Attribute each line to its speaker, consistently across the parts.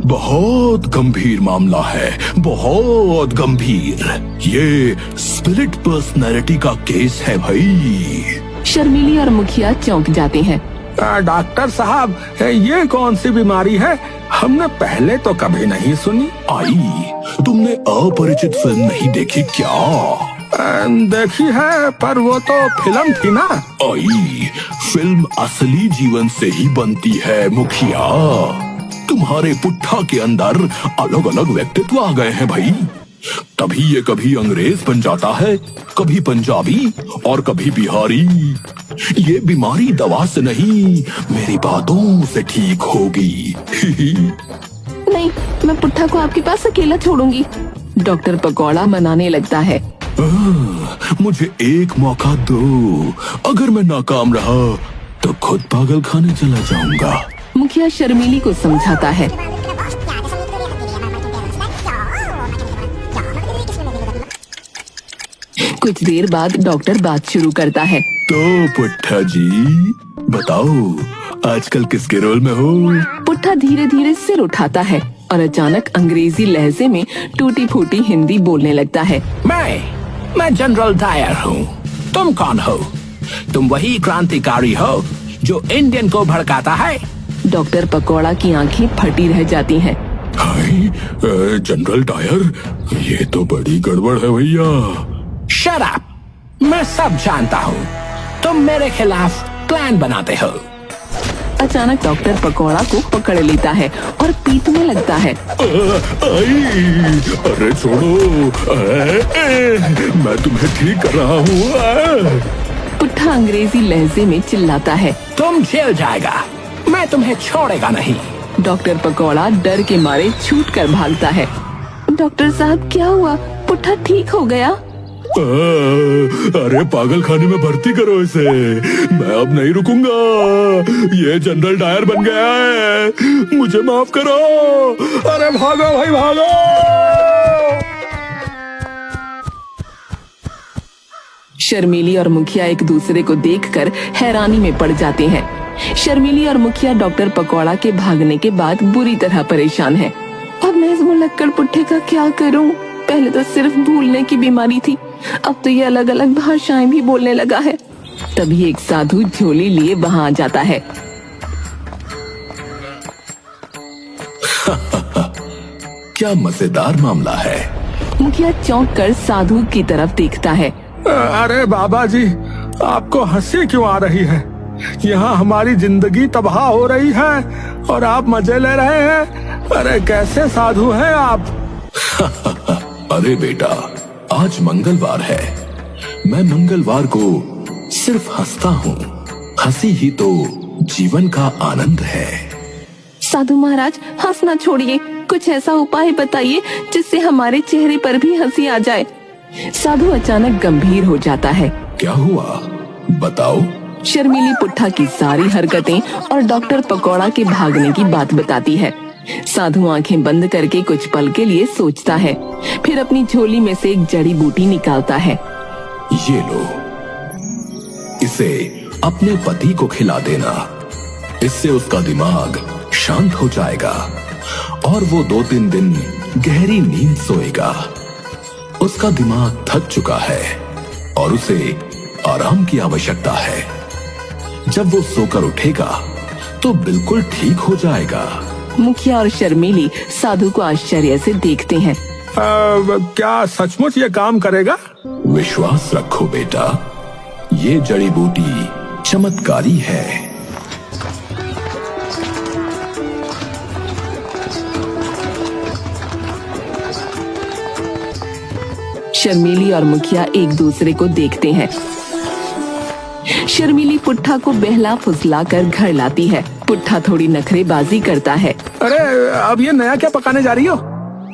Speaker 1: बहुत गंभीर मामला है, बहुत गंभीर। ये स्पिरिट पर्सनैलिटी का केस है भाई।
Speaker 2: शर्मीली और मुखिया चौंक जाते हैं।
Speaker 3: डॉक्टर साहब, ये कौन सी बीमारी है? हमने पहले तो कभी नहीं सुनी।
Speaker 1: आई, तुमने अपरिचित फिल्म नहीं देखी क्या?
Speaker 3: देखी है, पर वो तो फिल्म थी ना।
Speaker 1: आई, फिल्म असली जीवन से ही बनती है मुखिया। तुम्हारे पुट्ठा के अंदर अलग अलग व्यक्तित्व आ गए हैं भाई। तभी ये कभी अंग्रेज बन जाता है, कभी पंजाबी और कभी बिहारी। ये बीमारी दवा से नहीं, मेरी बातों से ठीक होगी।
Speaker 2: नहीं, मैं पुट्ठा को आपके पास अकेला छोड़ूंगी। डॉक्टर पकौड़ा मनाने लगता है।
Speaker 1: मुझे एक मौका दो, अगर मैं नाकाम रहा तो खुद पागल खाने चला जाऊंगा।
Speaker 2: मुखिया शर्मीली को समझाता है। कुछ देर बाद डॉक्टर बात शुरू करता है।
Speaker 1: तो पुट्ठा जी बताओ, आजकल किसके रोल में हो?
Speaker 2: पुट्ठा धीरे धीरे सिर उठाता है और अचानक अंग्रेजी लहजे में टूटी फूटी हिंदी बोलने लगता है।
Speaker 3: मैं जनरल डायर हूँ। तुम कौन हो? तुम वही क्रांतिकारी हो जो इंडियन को भड़काता है?
Speaker 2: डॉक्टर पकौड़ा की आंखें फटी रह जाती हैं।
Speaker 1: जनरल डायर, ये तो बड़ी गड़बड़ है भैया।
Speaker 3: Shut up! मैं सब जानता हूँ। तुम मेरे खिलाफ प्लान बनाते हो।
Speaker 2: अचानक डॉक्टर पकौड़ा को पकड़ लेता है और पीटने लगता है।
Speaker 1: अरे छोड़ो, मैं तुम्हें ठीक कर रहा हूँ।
Speaker 2: पुट्ठा अंग्रेजी लहजे में चिल्लाता है।
Speaker 3: तुम जेल जाएगा, मैं तुम्हें छोड़ेगा नहीं।
Speaker 2: डॉक्टर पकौड़ा डर के मारे छूट कर भागता है। डॉक्टर साहब, क्या हुआ? पुट्ठा ठीक हो गया?
Speaker 1: अरे पागल खाने में भर्ती करो इसे, मैं अब नहीं रुकूंगा। ये जनरल डायर बन गया है, मुझे माफ करो।
Speaker 3: अरे भागो भाई भागो।
Speaker 2: शर्मीली और मुखिया एक दूसरे को देखकर हैरानी में पड़ जाते हैं। शर्मीली और मुखिया डॉक्टर पकौड़ा के भागने के बाद बुरी तरह परेशान हैं। अब मैं इस मुलक्कड़ पुट्ठे का क्या करूं? पहले तो सिर्फ भूलने की बीमारी थी, अब तो ये अलग अलग भाषाएं भी बोलने लगा है। तभी एक साधु झोली लिए वहां आ जाता है।
Speaker 1: क्या मजेदार मामला है।
Speaker 2: मुखिया चौंक कर साधु की तरफ देखता है।
Speaker 3: अरे बाबा जी, आपको हंसी क्यों आ रही है? यहाँ हमारी जिंदगी तबाह हो रही है और आप मजे ले रहे हैं। अरे कैसे साधु हैं आप?
Speaker 1: अरे बेटा, आज मंगलवार है। मैं मंगलवार को सिर्फ हंसता हूँ। हंसी ही तो जीवन का आनंद है।
Speaker 2: साधु महाराज, हंसना छोड़िए, कुछ ऐसा उपाय बताइए जिससे हमारे चेहरे पर भी हंसी आ जाए। साधु अचानक गंभीर हो जाता है।
Speaker 1: क्या हुआ, बताओ।
Speaker 2: शर्मीली पुट्ठा की सारी हरकतें और डॉक्टर पकौड़ा के भागने की बात बताती है। साधु आंखें बंद करके कुछ पल के लिए सोचता है, फिर अपनी झोली में से एक जड़ी बूटी निकालता है।
Speaker 1: ये लो, इसे अपने पति को खिला देना। इससे उसका दिमाग शांत हो जाएगा और वो 2-3 दिन गहरी नींद सोएगा। उसका दिमाग थक चुका है और उसे आराम की आवश्यकता है। जब वो सोकर उठेगा तो बिल्कुल ठीक हो जाएगा।
Speaker 2: मुखिया और शर्मीली साधु को आश्चर्य से देखते हैं।
Speaker 3: क्या सचमुच ये काम करेगा?
Speaker 1: विश्वास रखो बेटा, ये जड़ी बूटी चमत्कारी है।
Speaker 2: शर्मीली और मुखिया एक दूसरे को देखते हैं। शर्मीली पुट्ठा को बहला फुसला कर घर लाती है। पुट्ठा थोड़ी नखरेबाजी करता है।
Speaker 3: अरे अब ये नया क्या पकाने जा रही हो?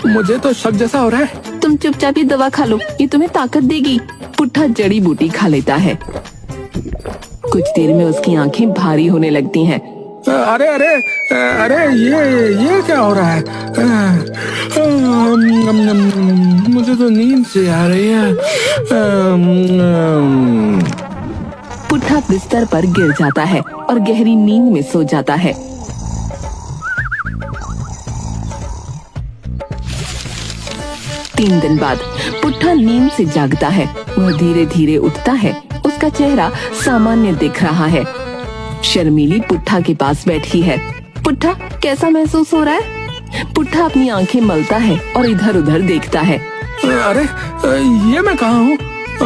Speaker 3: मुझे तो शक जैसा हो रहा है।
Speaker 2: तुम चुपचाप ही दवा खा लो, ये तुम्हें ताकत देगी। पुट्ठा जड़ी बूटी खा लेता है। कुछ देर में उसकी आंखें भारी होने लगती हैं।
Speaker 3: अरे अरे अरे ये क्या हो रहा है? मुझे तो नींद से आ रही है।
Speaker 2: पुट्ठा बिस्तर पर गिर जाता है और गहरी नींद में सो जाता है। 3 दिन बाद पुट्ठा नींद से जागता है। वह धीरे धीरे उठता है। उसका चेहरा सामान्य दिख रहा है। शर्मीली पुट्ठा के पास बैठी है। पुट्ठा, कैसा महसूस हो रहा है? पुट्ठा अपनी आंखें मलता है और इधर उधर देखता है।
Speaker 3: अरे ये मैं कहाँ हूँ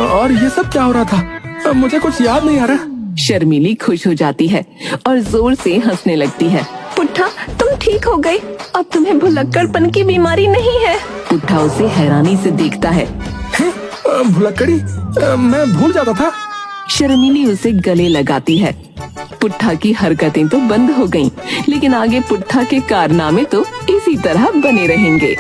Speaker 3: और ये सब क्या हो रहा था? मुझे कुछ याद नहीं आ रहा।
Speaker 2: शर्मीली खुश हो जाती है और जोर से हंसने लगती है। पुट्ठा, तुम ठीक हो गए। अब तुम्हें भुलक्कड़पन की बीमारी नहीं है। पुट्ठा उसे हैरानी से देखता है।
Speaker 3: भुलक्कड़ी? मैं भूल जाता था।
Speaker 2: शर्मीली उसे गले लगाती है। पुट्ठा की हरकतें तो बंद हो गईं, लेकिन आगे पुट्ठा के कारनामे तो इसी तरह बने रहेंगे।